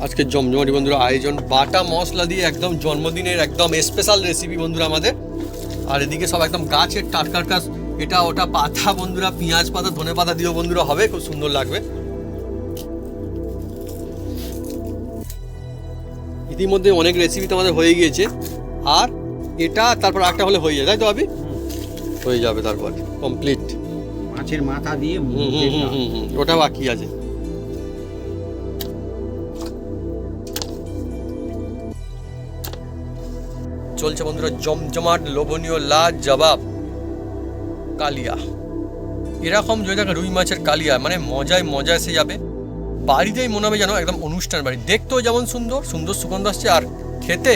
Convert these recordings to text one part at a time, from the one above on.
আজকে জমজমাটি বন্ধুরা আয়োজন বাটা মশলা দিয়ে একদম জন্মদিনের একদম স্পেশাল রেসিপি বন্ধুরা আমাদের। আর এদিকে সব একদম গাছের টাটকা কাজ, এটা ওটা পাতা বন্ধুরা, পেঁয়াজ পাতা ধনে পাতা দিয়েও বন্ধুরা হবে, খুব সুন্দর লাগবে। ইতিমধ্যে অনেক রেসিপি তো আমাদের হয়ে গিয়েছে, আর এটা তারপর একটা হলে হয়ে যায়, তাই তো আবি? হয়ে যাবে তারপর কমপ্লিট। মাছের মাথা দিয়ে ওটা বাকি আছে। চলছে বন্ধুরা জমজমাট লোভনীয় লাজবাব কালিয়া। এরকম যদি দেখেন রুই মাছের কালিয়া, মানে মজায় মজা এসে যাবে। বাড়িতেই মনে হবে যেন একদম অনুষ্ঠান বাড়ি, দেখতেও যেমন সুন্দর সুন্দর সুগন্ধ আসছে, আর খেতে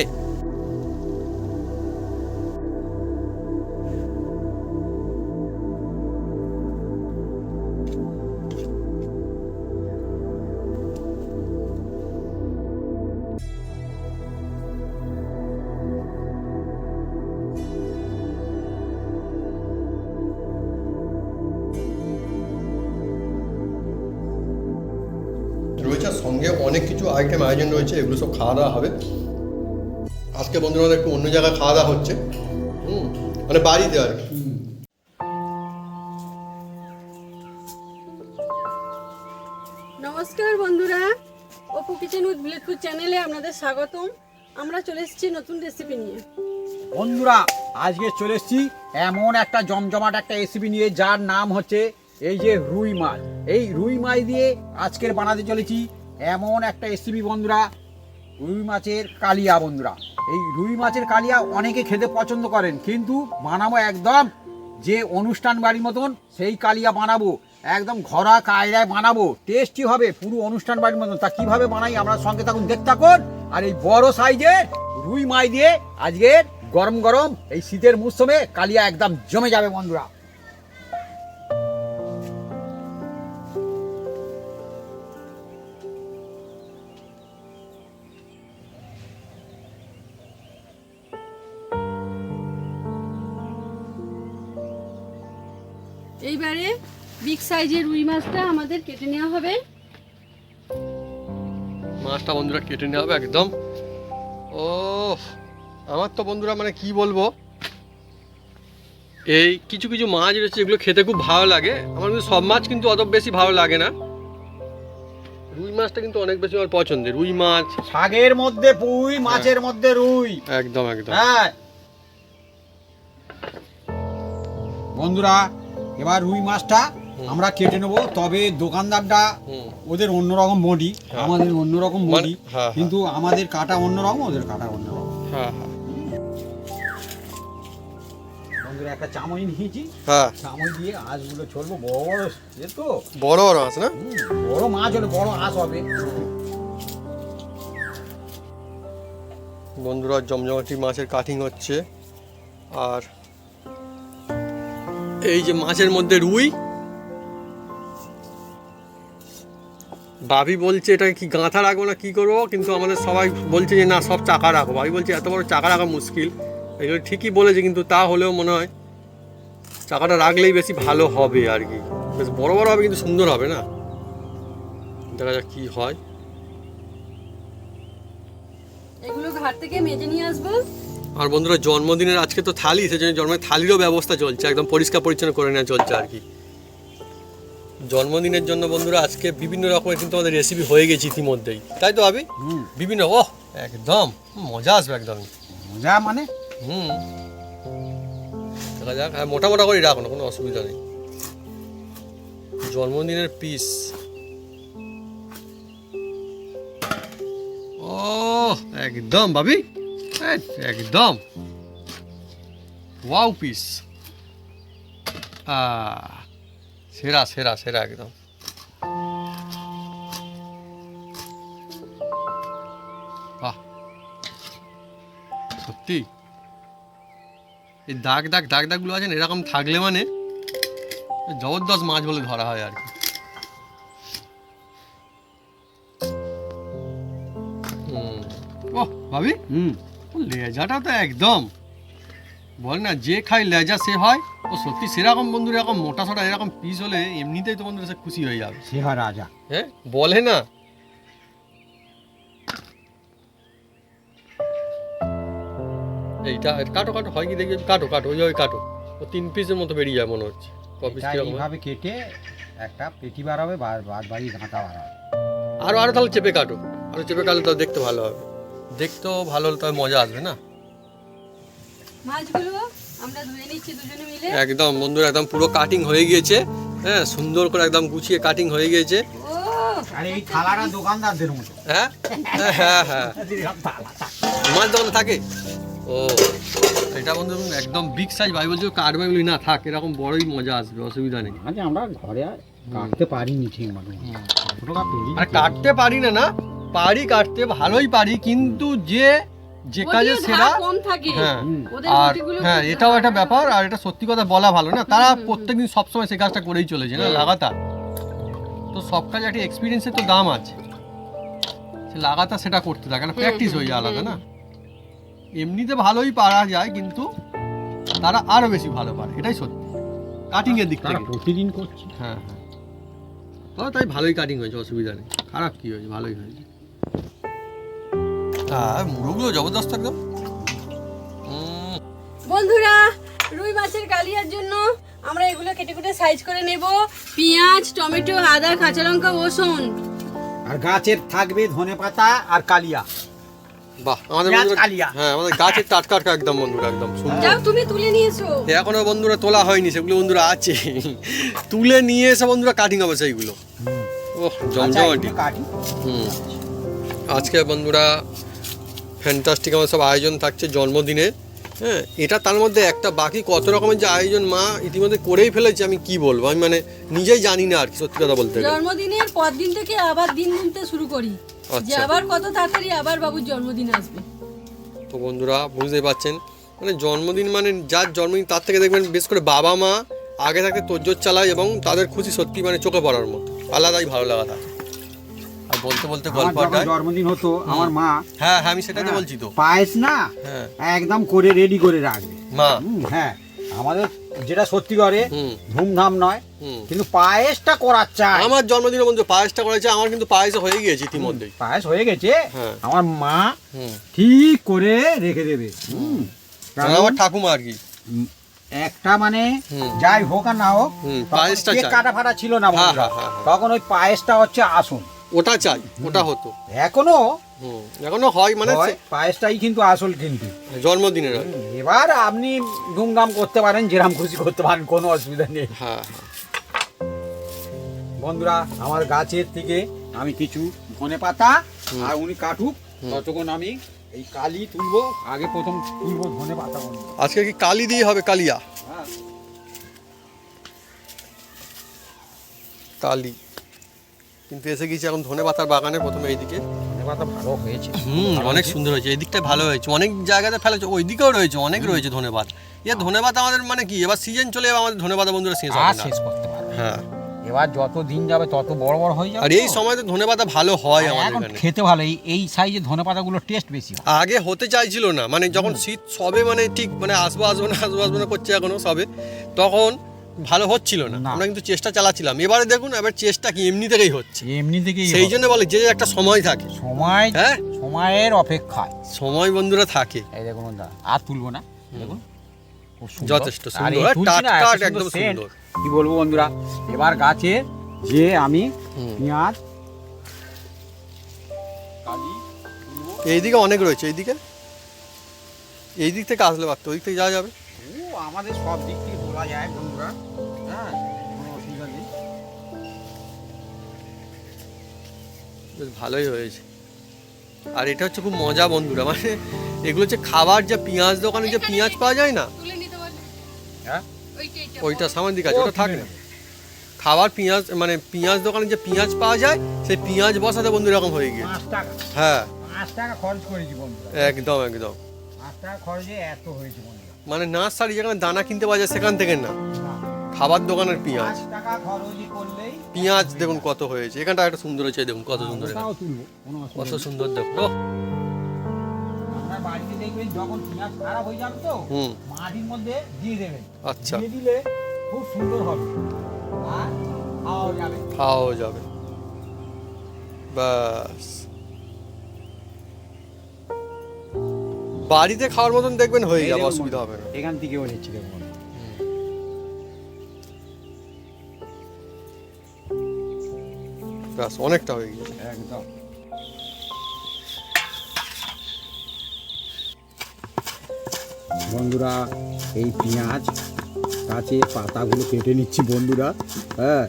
রয়েছে। সঙ্গে অনেক কিছু আইটেম আয়োজন রয়েছে, এগুলো সব খাওয়া দাওয়া হবে আজকে বন্ধুরা। একটু অন্য জায়গায় খাওয়া দাওয়া হচ্ছে, মানে বাড়িতে আর কি। নমস্কার বন্ধুরা, Apu kitchen with village food চ্যানেলে আপনাদের স্বাগতম। আমরা চলে এসেছি নতুন রেসিপি নিয়ে। বন্ধুরা আজকে চলে এসেছি এমন একটা জমজমাট একটা রেসিপি নিয়ে, যার নাম হচ্ছে এই যে রুই মাছ। এই রুই মাছ দিয়ে আজকের বানাতে চলেছি এমন একটা রেসিপি বন্ধুরা, রুই মাছের কালিয়া। বন্ধুরা এই রুই মাছের কালিয়া অনেকে খেতে পছন্দ করেন, কিন্তু বানাবো একদম যে অনুষ্ঠান বাড়ির মতন সেই কালিয়া বানাবো, একদম ঘরোয়া কায়দায় বানাবো, টেস্টি হবে পুরো অনুষ্ঠান বাড়ির মতন। তা কিভাবে বানাই আমরা সঙ্গে থাকুন, দেখতে থাকুন। আর এই বড় সাইজের রুই মাছ দিয়ে আজকের গরম গরম এই শীতের মৌসুমে কালিয়া একদম জমে যাবে বন্ধুরা। এইবারে বিগ সাইজের রুই মাছটা আমাদের কেটে নেওয়া হবে। মাছটা বন্ধুরা কেটে নেওয়া হবে একদম। ও আমার তো বন্ধুরা মানে কি বলবো, এই কিছু কিছু মাছ রয়েছে যেগুলো খেতে খুব ভালো লাগে। আমার কিন্তু সব মাছ কিন্তু অত বেশি ভালো লাগে না, রুই মাছটা কিন্তু অনেক বেশি আমার পছন্দের। রুই মাছ শাকের মধ্যে পুঁই, মাছের মধ্যে রুই, একদম একদম। হ্যাঁ বন্ধুরা এবার রুই মাছটা আমরা কেটে নেবো। তবে দোকানদারটা ওদের অন্যরকম বডি, আমাদের অন্যরকম বডি, কিন্তু আমাদের কাটা অন্যরকম, ওদের কাটা অন্যরকম। বন্ধুরা একটা চামচ নিয়েছি, চামচ দিয়ে আঁশগুলো ছড়বো। বড় এ তো বড় বড় মাছ না, বড় মাছ হলে বড় আঁশ হবে। বন্ধুরা জমজমাটি মাছের কাটিং হচ্ছে। আর এই যে মাছের মধ্যে রুই, ভাবি বলছে এটা কি গাঁথা রাখবো না কি করবো, কিন্তু আমাদের সবাই বলছে যে না সব চাকা রাখো। ভাবি বলছে এত বড় চাকা রাখা মুশকিল, এগুলো ঠিকই বলেছে, কিন্তু তা হলেও মনে হয় চাকাটা রাখলেই বেশি ভালো হবে আর কি। বেশ বড় বড় হবে কিন্তু সুন্দর হবে না, দেখা যাক কি হয়। এগুলো ঘাট থেকে মেজে নিয়ে আসবো। আর বন্ধুরা জন্মদিনের আজকে তো থালি, সেজন্য জন্মের থালিরও ব্যবস্থা চলছে, একদম পরিষ্কার পরিচ্ছন্ন করে নেওয়া চলছে আর কি। জন্মদিনের জন্য বন্ধুরা আজকে বিভিন্ন রকমের কিন্তু আমাদের রেসিপি হয়ে গেছে ইতিমধ্যেই, তাই তো আবি? বিভিন্ন একদম মজা আসবে একদমই মজা মানে দেখা যাক। হ্যাঁ মোটা মোটা করে রাখো না, কোনো অসুবিধা নেই। জন্মদিনের পিস, একদম ভাবি একদম ওয়াও পিস, সেরা সেরা সেরা একদম। বাহ সত্যি এই দাগ দাগ দাগ দাগগুলো আছে না, এরকম থাকলে মানে জবরদস্ত মাছ বলে ধরা হয় আর কি। ভাবি লেজাটা তো একদম বল না, যে খায় লেজা সে হয়। ও সত্যি সেরকম বন্ধুরা, এরকম মোটা সোটা এরকম পিস হলে এমনিতেই তো বন্ধুরা সে খুশি হয়ে যাবে, সে হয় রাজা। হ্যাঁ বলে না। এইটা কাটো কাটো হয় কি দেখি, কাটো কাটো ওই কাটো, ও 3 পিসের মতো বেরিয়ে যায় মনে হচ্ছে। কপিস এটা কিরকম? এইভাবে কেটে একটা পেটি বাড়াবে, বাদ বাকি ঘাঁটা বাড়াবে। আরো আরো তাহলে চেপে কাটো, আরো চেপে কাটলে তো দেখতে ভালো হবে, দেখতেও ভালো হলে তবে মজা আসবে না। মাছগুলো আমরা ধুয়ে নিচ্ছি দুজনে মিলে। একদম বন্ধুরা একদম পুরো কাটিং হয়ে গিয়েছে, হ্যাঁ সুন্দর করে একদম গুছিয়ে কাটিং হয়ে গিয়েছে। ও আরে এই থালাটা দোকানদারদের মতো। হ্যাঁ হ্যাঁ হ্যাঁ মাছ দোকানে থাকে। ও এটা বন্ধু একদম বিগ সাইজ, ভাই বলছো কাটবে বলি না, থাক এরকম বড়ই মজা আসবে, অসুবিধা নেই। আচ্ছা আমরা ঘরে আর কাটতে পারিনি ঠিক মতো। আর কাটতে পারি না না, পারি কাটতে, ভালোই পারি, কিন্তু যে কাজে ওদিকে সেরা। ধার কম থাকে। হ্যাঁ ওদের আর গুটিগুলো হ্যাঁ খুব এটাও ভালো একটা হয়। ব্যাপার, আর এটা সত্যি কথা বলা ভালো না, তারা প্রত্যেকদিন সবসময় সেই কাজটা করেই চলেছে না লাগাতার, তো সব কাজে একটা এক্সপিরিয়েন্সের তো দাম আছে, সে লাগাতার সেটা করতে থাকে না, প্র্যাকটিস হয়ে যায় আলাদা না। এমনিতে ভালোই পারা যায়, কিন্তু তারা আরো বেশি ভালো পারে, এটাই সত্যি কাটিং এর দিক তারা থেকে। প্রতিদিন করছে। হ্যাঁ হ্যাঁ তাই ভালোই কাটিং হয়েছে, অসুবিধা নেই, খারাপ কি হয়েছে, ভালোই হয়েছে। আর মুড়োগুলো জবরদস্ত একদম। বন্ধুরা রুই মাছের কালিয়ার জন্য আমরা এগুলো কেটে কেটে সাইজ করে নেব। পেঁয়াজ, টমেটো, আদা, কাঁচা লঙ্কা, রসুন। আর গাছের থাকবে ধনেপাতা আর কালিয়া। বাহ আমাদের পেঁয়াজ বন্ধুরা, কালিয়া। হ্যাঁ আমাদের গাছের টাটকা টাটকা একদম বন্ধুরা, একদম সুন্দর। যাও তুমি তুলে নিয়েছো। এখনো বন্ধুরা তোলা হয়নি, সেগুলো বন্ধুরা আছে, তুলে নিয়ে এসে বন্ধুরা কাটিং হবে সেইগুলো। ওহ জমজমাটি। আচ্ছা, কাটি। হুম আজকে বন্ধুরা ফ্যান্টাস্টিক আমার সব আয়োজন থাকছে জন্মদিনে, হ্যাঁ এটা তার মধ্যে একটা, বাকি কত রকমের যে আয়োজন মা ইতিমধ্যে করেই ফেলেছে, আমি কি বলবো, আমি মানে নিজেই জানি না আর কি, সত্যি কথা বলতে গেলে। জন্মদিনের পর দিন থেকে আবার দিন গুনতে শুরু করি, যে আচ্ছা আবার কত তাড়াতাড়ি আবার বাবুর জন্মদিন আসবে। তো বন্ধুরা বুঝতেই পারছেন, মানে জন্মদিন মানে যার জন্মদিন তার থেকে দেখবেন বেশ করে বাবা মা আগে থাকতে তোজ্জোর চালায়, এবং তাদের খুশি সত্যি মানে চোখে পড়ার মতো, আলাদাই ভালো লাগা থাকে। আর বলতে বলতে আমার যখন গল্পটা, জন্মদিন হতো আমার মা হ্যাঁ হ্যাঁ আমি সেটাই তো বলছি তো। পায়েস না হ্যাঁ একদম করে রেডি করে রাখবে। মা হ্যাঁ আমাদের যেটা সত্যি করে হুম ধুমধাম নয়, হুম কিন্তু পায়েসটা করার চাই। আমার জন্মদিনে বন্ধু পায়েসটা করেছে, আমার কিন্তু পায়েস হয়ে গিয়েছে ইতিমধ্যেই। পায়েস হয়ে গেছে, হ্যাঁ। আমার মা হুম ঠিক করে রেখে দেবে। কারণ আমার ঠাকুমা আর কি। একটা মানে হুম। যাই হোক আর না হোক, হুম, তখন পায়েসটা কেক চাই। কাটা ফাটা ছিল না হ্যাঁ, বন্ধুরা। হ্যাঁ, হ্যাঁ। তখন ওই পায়েসটা হচ্ছে আসল। ওটা চাই, ওটা হতো। এখনো হুম এখনো হয় মানে হয়, পায়েসটাই কিন্তু আসল কিন্তু। জন্মদিনের আর কি। এবার আপনি ধুমধাম করতে পারেন, যেরাম খুশি করতে পারেন, কোনো অসুবিধা নেই। হ্যাঁ হ্যাঁ বন্ধুরা আমার গাছের থেকে আমি কিছু ধনেপাতা আর উনি কাটুক, ততক্ষণ আমি এই কালি তুলবো। আগে প্রথম তুলবো ধনেপাতা। আজকে কি কালি দিয়ে হবে, কালিয়া হ্যাঁ কালি, কিন্তু এসে গেছি এখন ধনেপাতার বাগানে, প্রথমে এইদিকে। ধনেপাতা ভালো হয়েছে। অনেক সুন্দর হয়েছে, এই দিকটা ভালো হয়েছে, অনেক জায়গাতে ফেলেছে, ওই দিকেও রয়েছে, অনেক রয়েছে ধনেপাতা। ধনেপাতা আমাদের মানে কি এবার সিজন চলে যাবে, আমাদের ধনেপাতা বন্ধুরা শেষ হবে আর না। শেষ করতে পারবো। হ্যাঁ এবার যত দিন যাবে তত বড় বড় হয়ে যাবে। আর এই সময় তো ধনেপাতা ভালো হয় আমাদের এখন এখানে। খেতে ভালো, এই সাইজের ধনেপাতাগুলো টেস্ট বেশি হয়। আগে হতে চাইছিল না, মানে যখন শীত সবে মানে ঠিক মানে আসবো না করছে এখনো সবে, তখন ভালো হচ্ছিল না। না। আমরা কিন্তু চেষ্টা চালাচ্ছিলাম, এবারে দেখুন এবার চেষ্টা কি এমনি থেকেই হচ্ছে। এমনি থেকেই সেই হয়। জন্য বলে যে একটা সময় থাকে, সময়, হ্যাঁ সময়ের অপেক্ষায়। সময় বন্ধুরা থাকে। এই দেখুন বন্ধুরা, আর তুলবো না, দেখুন খুব সুন্দর। যথেষ্ট আর এই সুন্দর, তুলছি না, টাটকা এত সুন্দর একদম scent। সুন্দর। কি বলবো বন্ধুরা, এবার গাছে যে আমি পেঁয়াজ কালি তুলবো। এইদিকে অনেক রয়েছে, এইদিকে এই দিক থেকে আসলে পারতো, ওই দিক থেকে যাওয়া যাবে। ও আমাদের সব দিক থেকে তোলা যায় বন্ধুরা, হ্যাঁ কোনো অসুবিধা নেই। বেশ ভালোই হয়েছে। আর এটা হচ্ছে খুব মজা বন্ধুরা, মানে এগুলো হচ্ছে খাবার, যে পেঁয়াজ দোকানে যে পেঁয়াজ পাওয়া যায় না, তুলে নিতে পারলে হ্যাঁ ওইটা সামনের দিকে আছে, ওটা থাক না। খাবার পেঁয়াজ মানে পেঁয়াজ দোকানে যে পেঁয়াজ পাওয়া যায়, সেই পেঁয়াজ বসাতে বন্ধু এরকম হয়ে গিয়ে। 5 টাকা, হ্যাঁ 5 টাকা খরচ করেছি বন্ধুরা। একদম একদম, 5 টাকা খরচে এত হয়েছে বন্ধুরা। মানে নার্সারি যেখানে দানা কিনতে পাওয়া যায় সেখান থেকে না, খাবার দোকানের পেঁয়াজ। 5 টাকা খরচ করলেই পেঁয়াজ দেখুন কত হয়েছে, এখানটা একটা সুন্দর হয়েছে, দেখুন কত সুন্দর, ওটাও তুলবো, কোনো অসুবিধা কত নেই। সুন্দর দেখুন। ওহ, আপনার বাড়িতে দেখবেন যখন পেঁয়াজ খারাপ হয়ে যাবে তো হুম মাটির মধ্যে দিয়ে দেবেন, আচ্ছা, দিয়ে দিলে খুব সুন্দর হবে আর খাওয়াও যাবে। খাওয়াও যাবে, ব্যাস। বাড়িতে খাওয়ার মতন দেখবেন হয়ে এই যাবে, দেখুন অসুবিধা বন্ধুরা, হবে না। এখান থেকেও নিচ্ছি দেখুন। ব্যাস অনেকটা হয়ে গেছে। একদম বন্ধুরা, এই পেঁয়াজ গাছে পাতাগুলো কেটে নিচ্ছি বন্ধুরা। হ্যাঁ,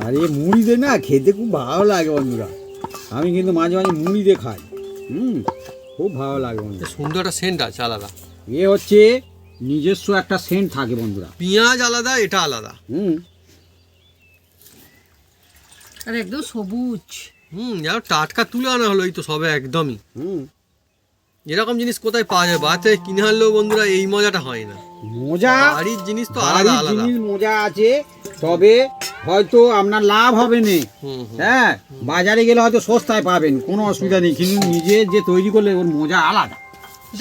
আরে মুড়ি দে না, খেতে খুব ভালো লাগে বন্ধুরা। আমি কিন্তু মাঝে মাঝে মুড়ি দিয়ে খাই। খুব ভালো লাগে বন্ধুরা। সুন্দর একটা সেন্ট আছে আলাদা, এ হচ্ছে নিজস্ব একটা সেন্ট থাকে বন্ধুরা। পেঁয়াজ আলাদা, এটা আলাদা। আর একদম সবুজ। যেন টাটকা তুলে আনা হলো এই তো সবে একদমই। এরকম জিনিস কোথায় পাওয়া যায়? বাড়িতে কিনে আনলেও বন্ধুরা এই মজাটা হয় না। মজা, বাড়ির জিনিস তো আলাদা বাড়ির আলাদা। জিনিস মজা আছে, তবে হয়তো আপনার লাভ হবে না। হ্যাঁ, বাজারে গেলে হয়তো সস্তায় পাবেন, কোনো অসুবিধা নেই, কিন্তু নিজে যে তৈরি করলে ওর মজা আলাদা।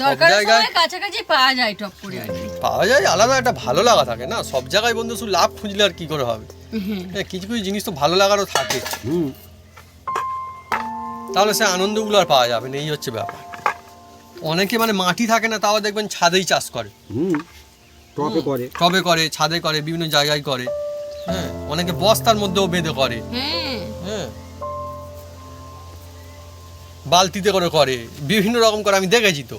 দরকার জায়গায়- সময় কাছাকাছি পাওয়া যায় টপ করে আর কি। পাওয়া যায়, আলাদা একটা ভালো লাগা থাকে না। সব জায়গায় বন্ধু শুধু লাভ খুঁজলে আর কি করে হবে? হ্যাঁ, কিছু কিছু জিনিস তো ভালো লাগারও থাকে, তাহলে সে আনন্দগুলো আর পাওয়া যাবে না। এই হচ্ছে ব্যাপার। অনেকে মানে মাটি থাকে না, তাও দেখবেন ছাদেই চাষ করে, টপে করে। টবে করে, ছাদে করে, বিভিন্ন জায়গায় করে। হ্যাঁ, অনেকে বস্তার মধ্যেও বেঁধে করে। হ্যাঁ, হ্যাঁ, বালতিতে করে করে, বিভিন্ন রকম করে, আমি দেখেছি তো।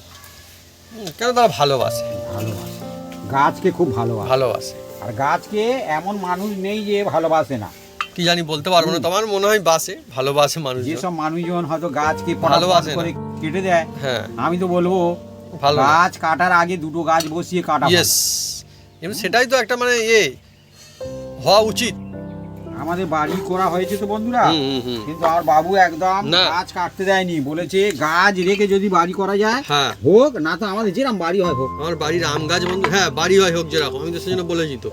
কেন তারা ভালোবাসে, ভালোবাসে গাছকে, খুব ভালোবাসে। ভালোবাসে। আর গাছকে এমন মানুষ নেই যে ভালোবাসে না। কি জানি বলতে পারবো না, তোমার মনে হয় বাসে, ভালোবাসে মানুষ। যেসব মানুষজন হয়তো গাছকে ভালোবাসে করে কেটে দেয়, হ্যাঁ, আমি তো বলবো ভালো না। গাছ কাটার আগে দুটো গাছ বসিয়ে কাটা ভালো। ইয়েস, সেটাই তো একটা মানে হওয়া উচিত। আমাদের বাড়ি করা হয়েছে তো বন্ধুরা, কিন্তু আমার বাবু একদম না। গাছ কাটতে দেয়নি, বলেছে গাছ রেখে যদি বাড়ি করা যায় হ্যাঁ, হোক, না তো আমাদের যেরকম বাড়ি হয় হোক। আমার বাড়ির আম গাছ বন্ধু, হ্যাঁ বাড়ি হয় হোক যেরকম, আমি তো সেজন্য বলেছি তো,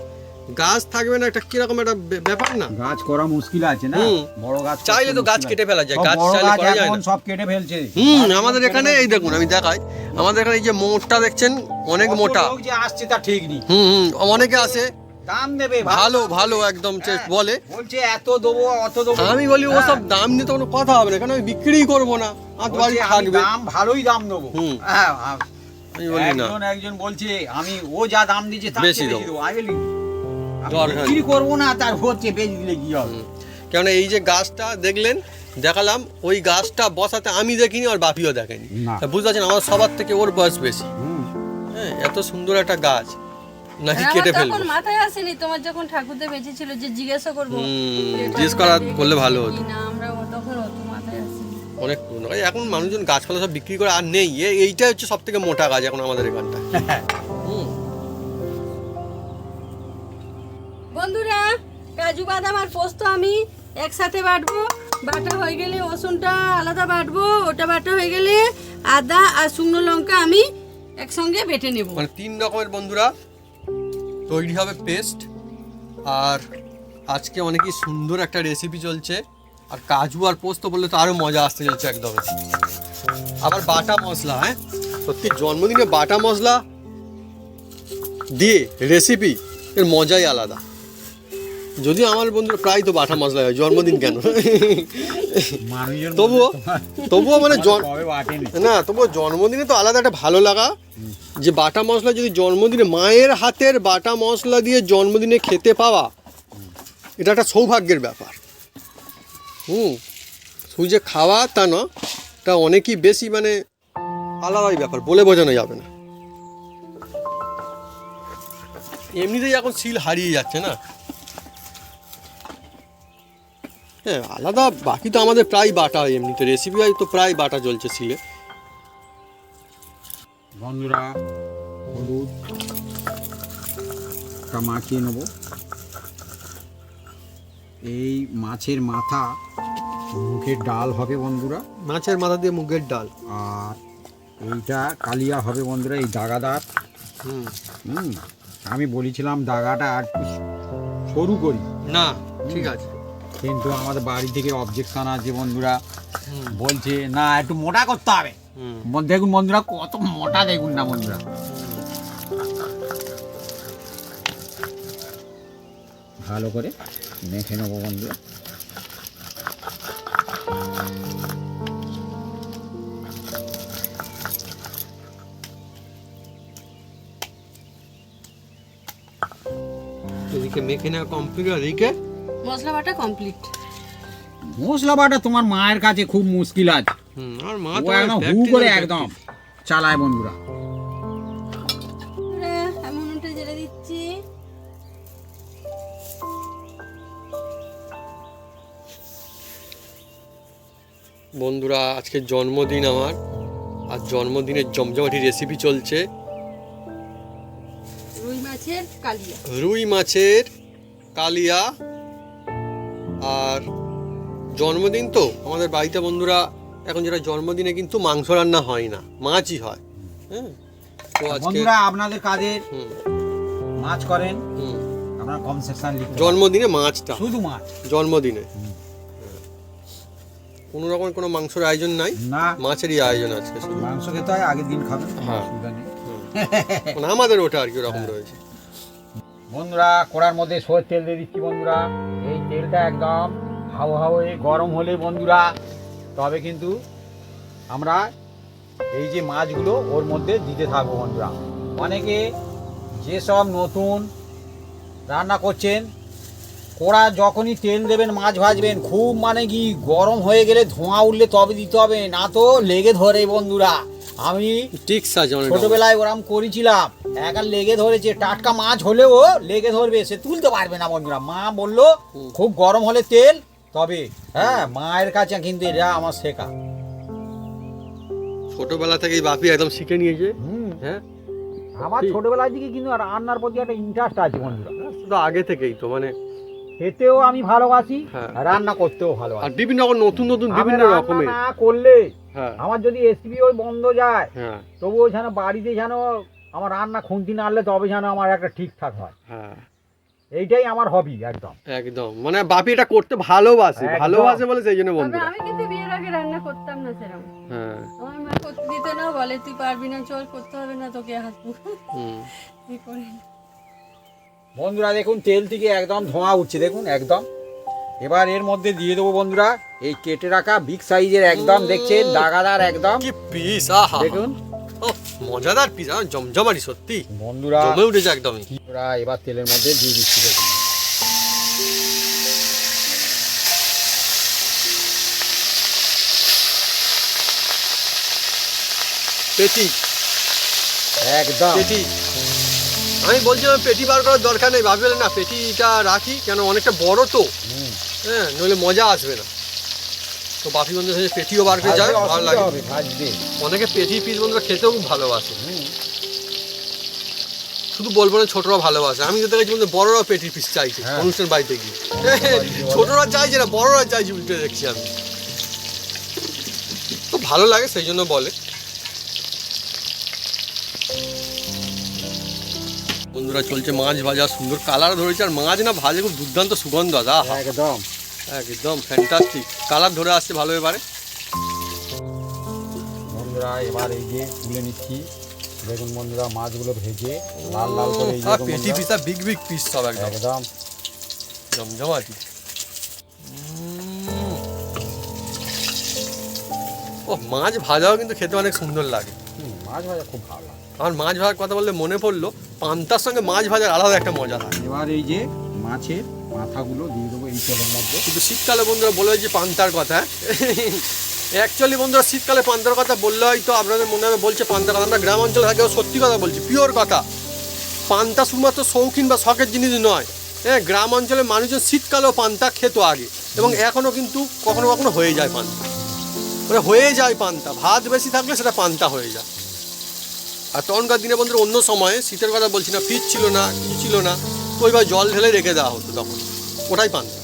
গাছ থাকবে না একটা কিরকম একটা ব্যাপার না। গাছ করা মুশকিল আছে না, বড় গাছ চাইলে তো গাছ কেটে ফেলা যায়, সব গাছ বড় চাইলে গাছ করা যায় এখন না। সব কেটে ফেলছে। আমাদের এখানে এই দেখুন, আমি দেখাই, আমাদের এখানে এই যে মোটটা দেখছেন, অনেক কত মোটা। লোক যে আসছে তা ঠিক নেই, অনেকে আসে, দাম দেবে ভালো ভালো একদম বলে, বলছে এত দেবো অত দেবো। আমি বলি ও সব দাম নিয়ে তো কোনো কথা হবে না, কেন আমি বিক্রি করবো না, আমার বাড়ি বলছে, আমি থাকবে। দাম ভালোই দাম দেবো। হ্যাঁ, আমি বলি না, একজন বলছে আমি ও যা দাম দিচ্ছে তার বেশি চেয়ে দেবো। বেশি দেবো। আমি বলি দরকার বিক্রি করবো না, তার হচ্ছে বেশি দিলে কি হবে? কেননা এই যে গাছটা দেখলেন, দেখালাম, ওই গাছটা বসাতে আমি দেখিনি, আর বাপিও দেখেনি। না। তা বুঝতে পারছেন, আমার সবার থেকে ওর বয়স বেশি। হ্যাঁ, এত সুন্দর একটা গাছ নাকি আর কেটে আমার ফেলবো? তখন মাথায় আসেনি, তোমার যখন ঠাকুরদা বেঁচে ছিল যে জিজ্ঞাসা করবো। জিজ্ঞেস করা করলে ভালো হতো। না, আমরা তখন অত মাথায় আসেনি। অনেক পুরনো। এখন মানুষজন গাছপালা সব বিক্রি করে আর নেই। এইটা হচ্ছে সব থেকে মোটা গাছ এখন আমাদের এখানটা। বন্ধুরা, কাজু বাদাম আর পোস্ত আমি একসাথে বাটবো। বাটা হয়ে গেলে রসুনটা আলাদা বাটবো, ওটা বাটা হয়ে গেলে আদা আর শুকনো লঙ্কা আমি একসঙ্গে বেটে নেব। মানে 3 রকমের বন্ধুরা তৈরি হবে পেস্ট। আর আজকে অনেকই সুন্দর একটা রেসিপি চলছে, আর কাজু আর পোস্ত বললে তো আরো মজা আসতে চলছে একদম। আবার বাটা মশলা, হ্যাঁ সত্যি জন্মদিনে বাটা মশলা দিয়ে রেসিপি, এর মজাই আলাদা। যদি আমার বন্ধুরা প্রায় তো বাটা মশলা হয়, জন্মদিন কেন, তবুও মানে না, তবুও জন্মদিনে তো আলাদা একটা ভালো লাগা, যে বাটা মশলা যদি জন্মদিনে মায়ের হাতের বাটা মশলা দিয়ে জন্মদিনে খেতে পাওয়া, এটা একটা সৌভাগ্যের ব্যাপার। শুধু যে খাওয়া তা না, এটা অনেকই বেশি মানে আলাদাই ব্যাপার, বলে বোঝানো যাবে না। এমনিতেই এখন সিল হারিয়ে যাচ্ছে না। হ্যাঁ, আলাদা বাকি তো আমাদের প্রায় বাটা হয়, এমনিতে রেসিপি হয় তো প্রায় বাটা চলছে সিলে। বন্ধুরা, হলুদ মাখিয়ে নেব। এই মাছের মাথা মুগের ডাল হবে বন্ধুরা, মাছের মাথা দিয়ে মুগের ডাল। আর এইটা কালিয়া হবে বন্ধুরা, এই দাগাদার। আমি বলেছিলাম দাগাটা আর একটু সরু করি না, ঠিক আছে, কিন্তু আমাদের বাড়ি থেকে অবজেকশন আছে বন্ধুরা, বলছে না একটু মোটা করতে হবে। দেখুন বন্ধুরা, কত মোটা দেখুন না বন্ধুরা। ভালো করে মেখে নেবো বন্ধুরা। আজকে মেখে নেওয়া কমপ্লিট এদিকে মশলা বাটা কমপ্লিট। মশলা বাটা তোমার মায়ের কাছে খুব মুশকিল আছে, আর মা ও তো একদম হু করে একদম চালায় বন্ধুরা। আমি উনুনটা জ্বেলে দিচ্ছি। বন্ধুরা আজকে জন্মদিন আমার, আর জন্মদিনের জমজমাটি রেসিপি চলছে রুই মাছের কালিয়া। রুই মাছের কালিয়া। আর জন্মদিন তো আমাদের বাড়িতে বন্ধুরা এখন যেটা জন্মদিনে কিন্তু মাংস রান্না হয় না, মাছই হয়। হ্যাঁ, তো আজকে বন্ধুরা আপনাদের কাজের হুম মাছ করেন, হুম আপনারা কম সেকশন লিখতে পারেন। জন্মদিনে মাছটা, শুধু মাছ, জন্মদিনে কোনো রকম কোনো মাংসের আয়োজন নাই, না মাছেরই আয়োজন আজকে শুধু। মাংস খেতে হয় আগের দিন খাবেন, হ্যাঁ। অসুবিধা নেই। মানে আমাদের ওটা আর কি ওরকম রয়েছে। বন্ধুরা কড়ার মধ্যে সরষের তেল দিয়ে দিচ্ছি বন্ধুরা। এই তেলটা একদম হাওয়া হয়ে গরম হলে বন্ধুরা তবে কিন্তু আমরা এই যে মাছগুলো ওর মধ্যে দিতে থাকবো বন্ধুরা। অনেকে যেসব নতুন রান্না করছেন, কড়া যখনই তেল দেবেন মাছ ভাজবেন খুব মানে কি গরম হয়ে গেলে ধোঁয়া উঠলে তবে দিতে হবে, না তো লেগে ধরে বন্ধুরা। আমি ঠিক আছে অনেক ছোটবেলায় ওরম করেছিলাম, একা লেগে ধরেছে। টাটকা মাছ হলেও লেগে ধরবে, সে তুলতে পারবে না বন্ধুরা। মা বললো খুব গরম হলে তেল তবে, হ্যাঁ মায়ের কাছে কিন্তু এটা আমার শেখা। ছোটবেলা থেকেই বাপি একদম শিখে নিয়েছে। হ্যাঁ, আমার ঠিক। ছোটবেলার দিকে কিন্তু রান্নার প্রতি একটা ইন্টারেস্ট আছে বন্ধুরা। শুধু আগে থেকেই তো মানে। খেতেও আমি ভালোবাসি, হ্যাঁ। রান্না করতেও আর ভালোবাসি। বিভিন্ন রকম নতুন নতুন আমি বিভিন্ন রান্না রকমের। না করলে হ্যাঁ আমার যদি এসপি ওই বন্ধ যায়, হ্যাঁ তবুও যেন বাড়িতে যেন আমার রান্না খুন্তি নাড়লে তবে যেন আমার একটা ঠিকঠাক হয়। হ্যাঁ এইটাই আমার হবি একদম। একদম, মানে বাপি এটা করতে ভালোবাসে, একদম। ভালোবাসে বলে সেই জন্য তবে বন্ধুরা। আমি কিন্তু বিয়ের আগে রান্না করতাম না সেরকম। হ্যাঁ আমার মা করতে দিত না, বলে তুই পারবি না, চল করতে হবে না তোকে হাত হুম কি করে। বন্ধুরা দেখুন তেল থেকে একদম ধোঁয়া উঠছে, দেখুন একদম। এবার এর মধ্যে দিয়ে দেবো বন্ধুরা এই কেটে রাখা বিগ সাইজের একদম দেখছেন দাগাদার একদম কি পিস, আহা দেখুন ও মজাদার পিস, জমজমারি সত্যি বন্ধুরা। জমে উঠেছে একদমই। বন্ধুরা এবার তেলের মধ্যে দিয়ে দিচ্ছি দেখুন। পেটি একদম পেটি, আমি বলছিলাম পেটি বার করার দরকার নেই, ভাবি বলে না পেটিটা রাখি, কেন অনেকটা বড় তো, হুম। হ্যাঁ নইলে মজা আসবে না। তো বাপি বন্ধুর সাথে পেটিও বার করে যায়, ভাজতে ভালো অসুবিধা লাগে। হবে, ভাজবে। অনেকে পেটি পিস বন্ধুরা খেতেও খুব ভালোবাসে, হুম। শুধু বলবো না ছোটরা ভালোবাসে। আমি তো দেখেছি বন্ধু বড়রা পেটি পিস চাইছে হ্যাঁ। অনুষ্ঠান বাড়িতে গিয়ে। ছোটরা চাইছে না, বড়রা চাইছে, উল্টে দেখছি আমি। খুব ভালো লাগে সেই জন্য বলে। বন্ধুরা চলছে মাছ ভাজা, সুন্দর কালার ধরেছে, আর মাছ না ভাজে খুব দুর্দান্ত সুগন্ধ আছে, আহা একদম একদম ফ্যান্টাস্টিক কালার ধরে আসছে ভালো। এবারে বন্ধুরা এবার এই যে তুলে নিচ্ছি দেখুন বন্ধুরা মাছগুলো ভেজে লাল লাল করে এই যে আর দেখুন পেটি বন্ধুরা, পিসা বিগ বিগ পিস সব একদম একদম জমজমাটি। ও মাছ ভাজাও কিন্তু খেতে অনেক সুন্দর লাগে। মাছ ভাজা খুব ভালো লাগে। আমার মাছ ভাজার কথা বললে মনে পড়লো, পান্তার সঙ্গে মাছ ভাজার আলাদা একটা মজা থাকে। এবার এই যে মাছের মাথাগুলো দিয়ে দেবো এই তেলের মধ্যে। কিন্তু শীতকালে বন্ধুরা বলে যে পান্তার কথা, অ্যাকচুয়ালি বন্ধুরা শীতকালে পান্তার কথা বললে হয়তো আপনাদের মনে হবে বলছে পান্তার কথা, আমরা গ্রাম অঞ্চলে থাকি, সত্যি কথা বলছি, পিওর কথা। পান্তা শুধুমাত্র শৌখিন বা শখের জিনিস নয়, হ্যাঁ গ্রাম অঞ্চলের মানুষজন শীতকালেও পান্তা খেত আগে, এবং এখনও কিন্তু কখনো কখনো হয়ে যায় পান্তা, মানে হয়ে যায় পান্তা, ভাত বেশি থাকলে সেটা পান্তা হয়ে যায়। আর তখনকার দিনে বন্ধুরা অন্য সময়ে, শীতের কথা বলছি না, ফ্রিজ ছিল না, কিছু ছিল না, তো ওইভাবে জল ঢেলে রেখে দেওয়া হতো, তখন ওটাই পান্তা।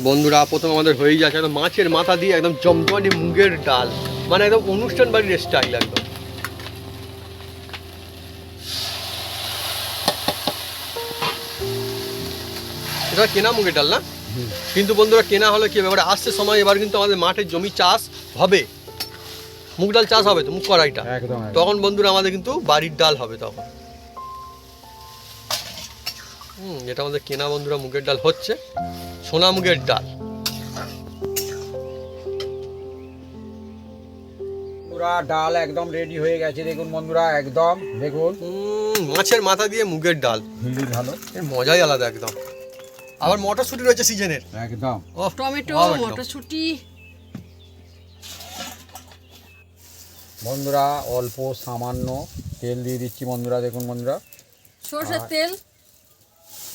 বন্ধুরা প্রথম আমাদের হয়ে যাচ্ছে একদম মাছের মাথা দিয়ে একদম জমজমাটি মুগের ডাল, মানে একদম অনুষ্ঠান বাড়ির স্টাইল একদম। এটা কেনা মুগের ডাল না, কিন্তু বন্ধুরা কেনা হলে কি ব্যাপারে আসছে সময়, এবার কিন্তু আমাদের মাঠের জমি চাষ হবে, মুগ ডাল চাষ হবে তো, মুগ কড়াইটা, একদম তখন বন্ধুরা আমাদের কিন্তু বাড়ির ডাল হবে তখন। এটা আমাদের কেনা বন্ধুরা মুগের ডাল হচ্ছে, সোনা মুগের ডাল। পুরা ডাল একদম রেডি হয়ে গেছে দেখুন বন্ধুরা, একদম দেখুন মাছের মাথা দিয়ে মুগের ডাল, হেভি ভালো, এর মজাই আলাদা একদম। আবার মটরশুঁটি রয়েছে সিজনের, একদম। টমেটো, একদম। মটরশুঁটি। বন্ধুরা অল্প সামান্য তেল দিয়ে দিচ্ছি বন্ধুরা, দেখুন বন্ধুরা। সরষের তেল,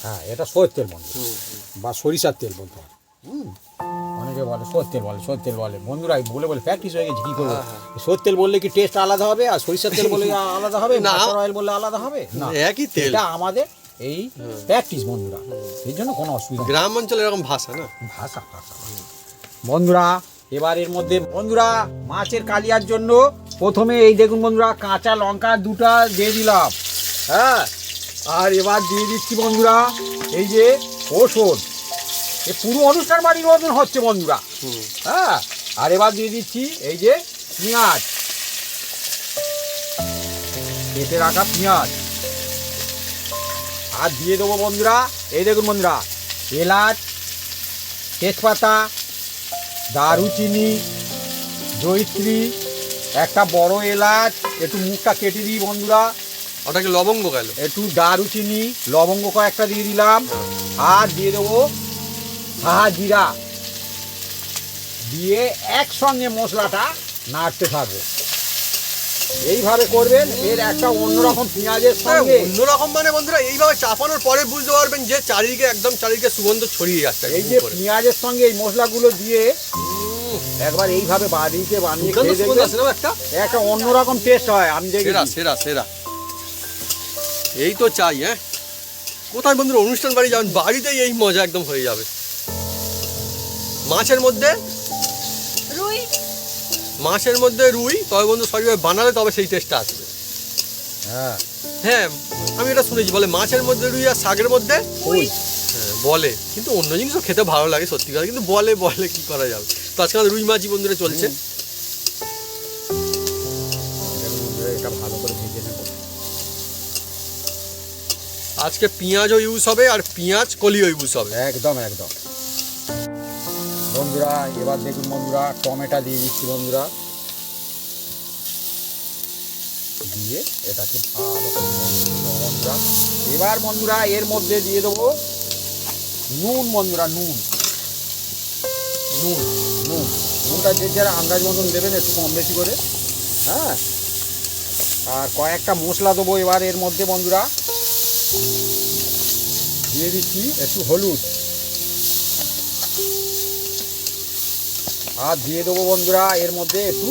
হ্যাঁ এটা সরষের তেল বন্ধুরা, বা সরিষার তেল বলতে হয়। অনেকে বলে সরষের তেল বলে, সরষের তেল বলে বন্ধুরা, বলে বলে প্র্যাকটিস হয়ে গেছে, কী করবো। সরষের তেল বললে কি টেস্ট আলাদা হবে, আর সরিষার তেল বললে আলাদা হবে, না। মাস্টার অয়েল বললে আলাদা হবে না, একই তেল। এটা আমাদের এই প্র্যাকটিস বন্ধুরা, এই জন্য কোনো অসুবিধা নেই। গ্রাম অঞ্চলে এরকম ভাষা না। ভাষা ভাষা বন্ধুরা, এবার এর মধ্যে বন্ধুরা মাছের কালিয়ার জন্য প্রথমে এই দেখুন বন্ধুরা, কাঁচা লঙ্কা দুটা দিয়ে দিলাম, হ্যাঁ। আর এবার দিয়ে দিচ্ছি বন্ধুরা এই যে রসুন, এ পুরো অনুষ্ঠান বাড়ির মতন হচ্ছে বন্ধুরা, হ্যাঁ। আর এবার দিয়ে দিচ্ছি এই যে পেঁয়াজ, কেটে রাখা পেঁয়াজ। আর দিয়ে দেবো বন্ধুরা এই দেখুন বন্ধুরা, এলাচ, তেজপাতা, দারুচিনি, জয়িত্রী, একটা বড় এলাচ, একটু মুখটা কেটে দিই বন্ধুরা, ওটাকে লবঙ্গ গেল। একটু দারুচিনি, লবঙ্গ কয়েকটা দিয়ে দিলাম। আর দিয়ে দেবো সাহা জিরা, দিয়ে একসঙ্গে মশলাটা নাড়তে থাকবো। এইভাবে করবেন, এর একটা অন্যরকম পেঁয়াজের সঙ্গে, অন্যরকম মানে বন্ধুরা এইভাবে চাপানোর পরে বুঝতে পারবেন যে চারিদিকে সুগন্ধ ছড়িয়ে যাচ্ছে। এই যে পেঁয়াজের সঙ্গে এই মশলাগুলো দিয়ে একবার এইভাবে বাড়িতে বানিয়ে খেয়ে দেখবেন, একটা অন্যরকম টেস্ট হয়। আমি দেখি সেরা সেরা সেরা, এই তো চাই। হ্যাঁ, কোথায় বন্ধুরা অনুষ্ঠান বাড়ি যাবেন, বাড়িতেই এই মজা একদম হয়ে যাবে। মাছের মধ্যে রুই, রুই, তবে বন্ধু সরিভাবে বানালে তবে সেই টেস্টটা আসবে। হ্যাঁ হ্যাঁ, আমি এটা শুনেছি, বলে মাছের মধ্যে রুই আর শাকের মধ্যে ওই হ্যাঁ বলে, কিন্তু অন্য জিনিসও খেতে ভালো লাগে সত্যি কথা, কিন্তু বলে কি করা যাবে। তো আজকে আমাদের রুই মাছই বন্ধুরা চলছে। এটা ভালো করে ভেজে নেব। আজকে পেঁয়াজও ইউজ হবে আর পেঁয়াজ কলিও ইউজ হবে। একদম একদম বন্ধুরা। এবার দেখুন বন্ধুরা, টমেটো দিয়ে দিচ্ছি বন্ধুরা, দিয়ে এটাকে ভালো করে নেড়ে নেবো বন্ধুরা। এবার বন্ধুরা এর মধ্যে দিয়ে দেবো নুন বন্ধুরা, নুন নুনটা যে যারা আন্দাজ মতন দেবেন, একটু কম বেশি করে, হ্যাঁ। আর কয়েকটা মশলা দেবো এবার এর মধ্যে বন্ধুরা, দিয়ে দিচ্ছি একটু হলুদ, আর দিয়ে দেবো বন্ধুরা এর মধ্যে একটু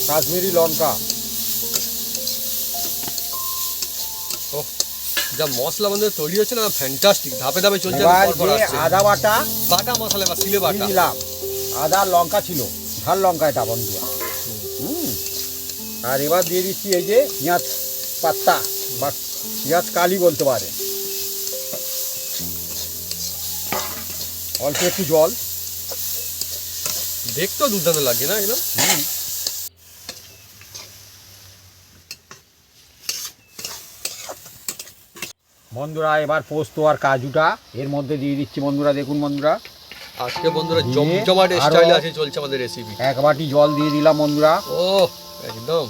কাশ্মীরি লঙ্কা। যা মশলা বন্ধুরা তৈরি হচ্ছে না, ফ্যান্টাস্টিক, ধাপে ধাপে চলছে। এবার যে আদা বাটা মশলা বা সিলে বাটা দিলাম, আদা লঙ্কা ছিল, ঝাল লঙ্কা এটা বন্ধুরা। আর এবার দিয়ে দিচ্ছি এই যে পেঁয়াজ পাতা বা পেঁয়াজ কালি বলতে পারে, অল্প একটু জল। দেখতেও দুর্দান্ত লাগছে না একদম। বন্ধুরা এবার পোস্ত আর কাজুটা এর মধ্যে দিয়ে দিচ্ছি বন্ধুরা, দেখুন বন্ধুরা। আজকে বন্ধুরা দিয়ে জমজমাট আরো স্টাইলে আছে চলছে আমাদের রেসিপি। এক বাটি জল দিয়ে দিলাম বন্ধুরা, ও একদম।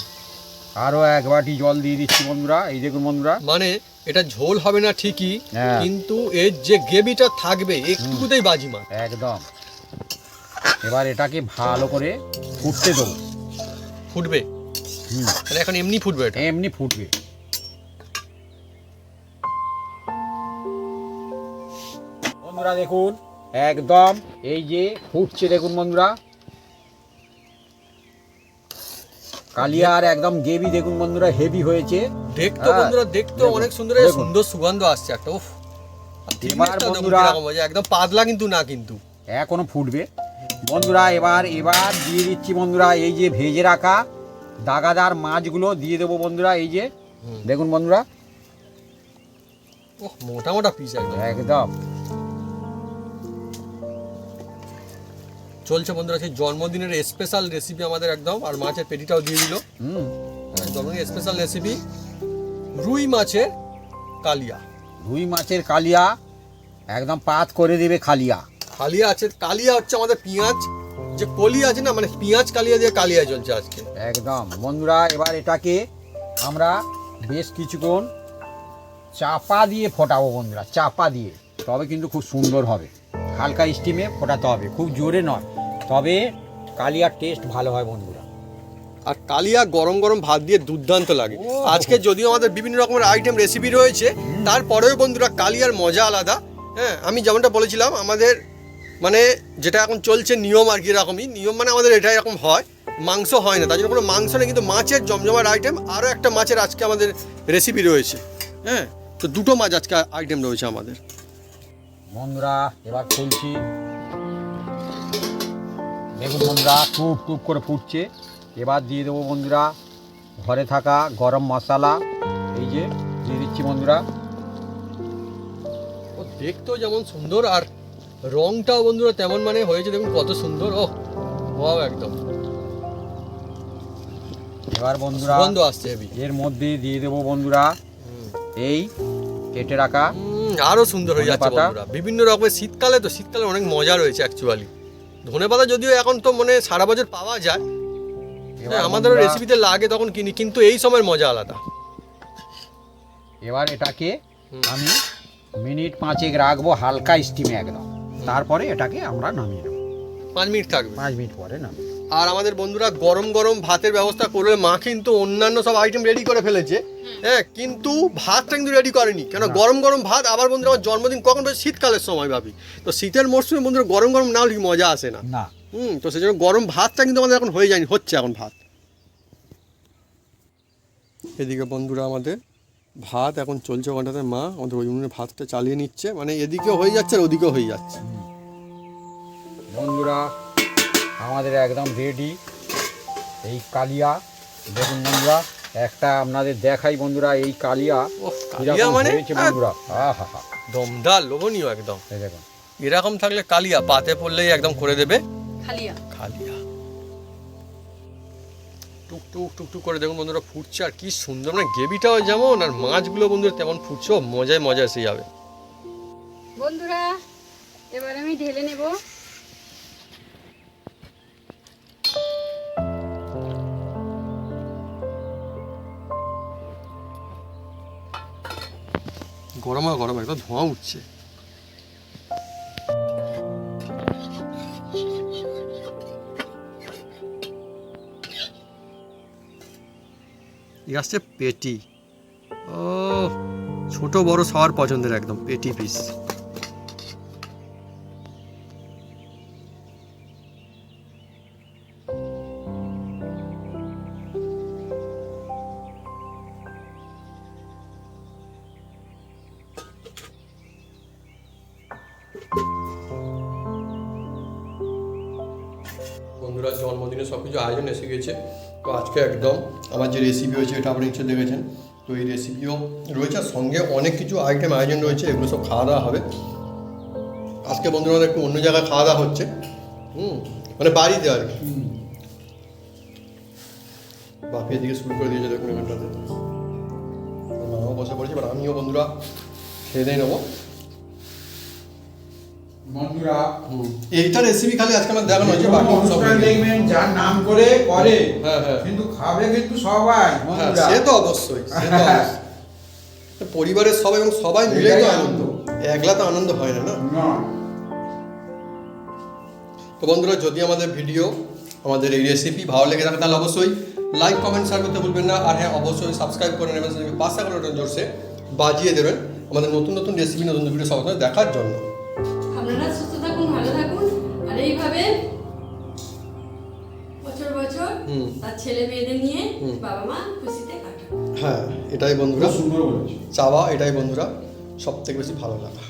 আরো এক বাটি জল দিয়ে দিচ্ছি বন্ধুরা, এই দেখুন বন্ধুরা। মানে এটা ঝোল হবে না ঠিকই, হ্যাঁ। কিন্তু এর যে গ্রেভিটা থাকবে একটুকুতেই বাজিমা একদম। এবার এটাকে ভালো করে ফুটতে দেবো। ফুটবে, তাহলে এখন এমনি ফুটবে এটা। এমনি ফুটবে। বন্ধুরা দেখুন একদম এই যে ফুটছে, দেখুন বন্ধুরা। কালিয়ার একদম গ্রেভি দেখুন বন্ধুরা, হেভি হয়েছে। দেখতো হ্যাঁ। বন্ধুরা, দেখতো দেখুন, অনেক সুন্দর, দেখুন। সুন্দর সুগন্ধ আসছে একটা। উফ, এবার বন্ধুরা একদম পাতলা কিন্তু না, কিন্তু এখনো ফুটবে বন্ধুরা। এবার দিয়ে দিচ্ছি বন্ধুরা এই যে ভেজে রাখা দাগাদার মাছগুলো দিয়ে দেবো বন্ধুরা, এই যে দেখুন বন্ধুরা, ওহ মোটা মোটা পিস একদম। একদম চলছে বন্ধুরা সেই জন্মদিনের স্পেশাল রেসিপি আমাদের একদম। আর মাছের পেটিটাও দিয়ে দিল। জন্মদিনের স্পেশাল রেসিপি রুই মাছের কালিয়া। রুই মাছের কালিয়া একদম পাত করে দেবে কালিয়া। কালিয়া আছে, কালিয়া হচ্ছে আমাদের পেঁয়াজ যে কলি আছে না, মানে পেঁয়াজ কালিয়া দিয়ে কালিয়া চলছে আজকে একদম বন্ধুরা। এবার এটাকে আমরা বেশ কিছুক্ষণ চাপা দিয়ে ফোটাবো বন্ধুরা, চাপা দিয়ে, তবে কিন্তু খুব সুন্দর হবে। হালকা স্টিমে ফোটাতে হবে, খুব জোরে নয়, তবে কালিয়ার টেস্ট ভালো হয় বন্ধুরা। আর কালিয়া গরম গরম ভাত দিয়ে দুর্দান্ত লাগে। আজকে যদিও আমাদের বিভিন্ন রকমের আইটেম রেসিপি রয়েছে, তারপরেও বন্ধুরা কালিয়ার মজা আলাদা। হ্যাঁ, আমি যেমনটা বলেছিলাম, আমাদের মানে যেটা এখন চলছে নিয়ম আর কি, এরকমই নিয়ম, মানে আমাদের এটা এরকম হয়, মাংস হয় না, তার জন্য কোনো মাংস নেই, কিন্তু মাছের জমজমার আইটেম। আরও একটা মাছের আজকে আমাদের রেসিপি রয়েছে। হ্যাঁ, তো দুটো মাছ আজকে আইটেম রয়েছে আমাদের। বন্ধুরা এবার খুলছি, দেখুন বন্ধুরা টুপ টুপ করে ফুটছে। এবার দিয়ে দেবো বন্ধুরা ঘরে থাকা গরম মশলা, এই যে দিয়ে দিচ্ছি বন্ধুরা। ও দেখতেও যেমন সুন্দর, আর রংটাও বন্ধুরা তেমন মানে হয়েছে, দেখুন কত সুন্দর। ও ওয়াও, একদম এবার বন্ধুরা গন্ধ আসছে হেভি। এর মধ্যে দিয়ে দেবো বন্ধুরা এই কেটে রাখা, আরো সুন্দর হয়ে যাচ্ছে ধনেপাতা। বন্ধুরা। বিভিন্ন রকমের শীতকালে তো, শীতকালে অনেক মজা রয়েছে অ্যাকচুয়ালি। ধনেপাতা যদিও এখন তো মানে সারা বছর পাওয়া যায়, এবার আমাদেরও বন্ধুরা, রেসিপিতে লাগে তখন কিনি, কিন্তু এই সময়ের মজা আলাদা। এবার এটাকে আমি মিনিট 5 রাখবো হালকা স্টিমে একদম, তারপরে এটাকে আমরা নামিয়ে নেবো। 5 মিনিট থাকবে। 5 মিনিট পরে নামিয়ে। আর আমাদের বন্ধুরা গরম গরম ভাতের ব্যবস্থা করবে মা, কিন্তু অন্যান্য সব আইটেম রেডি করে ফেলেছে। হ্যাঁ, কিন্তু ভাতটা কিন্তু রেডি করেনি, কেন গরম গরম ভাত। আবার বন্ধুরা আমার জন্মদিন কখন হবে? শীতকালের সময় ভাবি, তো শীতের মরশুমে বন্ধুরা গরম গরম না হলে কি মজা আসে না। না, তো সেই জন্য গরম ভাতটা কিন্তু আমাদের এখন হয়ে যায়নি, হচ্ছে এখন ভাত। এদিকে বন্ধুরা আমাদের ভাত এখন চলছে, ওখানটাতে মা আমাদের ওই উনুনে ভাতটা চালিয়ে নিচ্ছে, মানে এদিকেও হয়ে যাচ্ছে আর ওদিকেও হয়ে যাচ্ছে। বন্ধুরা আমাদের একদম রেডি এই কালিয়া। দেখুন বন্ধুরা, একটা আপনাদের দেখাই বন্ধুরা, এই কালিয়া কালিয়া কিরকম মানে হয়েছে বন্ধুরা। আহা হা, দমদার লোভনীয় একদম। এই দেখুন এরকম থাকলে কালিয়া পাতে পড়লেই একদম করে দেবে খালিয়া। কালিয়া। টুকটুক টুকটুক করে দেখুন বন্ধুরা ফুটছে, আর কি সুন্দর, মানে গ্রেভিটাও যেমন আর মাছগুলো বন্ধুরা তেমন ফুটছে, ও মজায় মজা এসে যাবে। বন্ধুরা এবার আমি ঢেলে নেব। গরমা গরম একদম ধোঁয়া উঠছে। আসছে পেটি। ও ছোট বড় সবার পছন্দের একদম পেটি পিস। বন্ধুরা জন্মদিনে সব কিছু আয়োজন এসে গেছে, তো আজকে একদম আমার যে রেসিপি হয়েছে এটা আপনি নিশ্চয় দেখেছেন, তো এই রেসিপিও রয়েছে, আর সঙ্গে অনেক কিছু আইটেম আয়োজন রয়েছে, এগুলো সব খাওয়া দাওয়া হবে আজকে। বন্ধুরা আমাদের একটু অন্য জায়গায় খাওয়া দাওয়া হচ্ছে, মানে বাড়িতে আর কি। বাপি এদিকে শুরু করে দিয়েছে দেখুন এখানটাতে, মাও বসে পড়েছে, এবার আমিও বন্ধুরা খেয়ে দিয়ে নেবো। বন্ধুরা এইটা রেসিপি খালি আজকে আমার দেখানো হয়েছে, বাকি সব দেখবেন যার নাম করে করে, হ্যাঁ হ্যাঁ কিন্তু খাবে কিন্তু সবাই হ্যাঁ, বন্ধুরা। সে তো অবশ্যই, সে তো অবশ্যই। পরিবারের সবাই এবং সবাই মিলে তো আনন্দ, একলা তো আনন্দ হয় না। না, তো বন্ধুরা যদি আমাদের ভিডিও, আমাদের এই রেসিপি ভালো লেগে থাকে তাহলে অবশ্যই লাইক কমেন্ট শেয়ার করতে ভুলবেন না, আর হ্যাঁ অবশ্যই সাবস্ক্রাইব করে নেবেন, পাশে করে জোরসে বাজিয়ে দেবেন আমাদের নতুন নতুন রেসিপি, নতুন ভিডিও সবার সাথে দেখার জন্য। আপনারা সুস্থ থাকুন, ভালো থাকুন, আর এইভাবে বছর বছর তার ছেলে মেয়েদের নিয়ে বাবা মা খুশিতে কাটান। হ্যাঁ, এটাই বন্ধুরা সুন্দর বলেছে। চাওয়া, এটাই বন্ধুরা সব থেকে বেশি ভালো লাগা।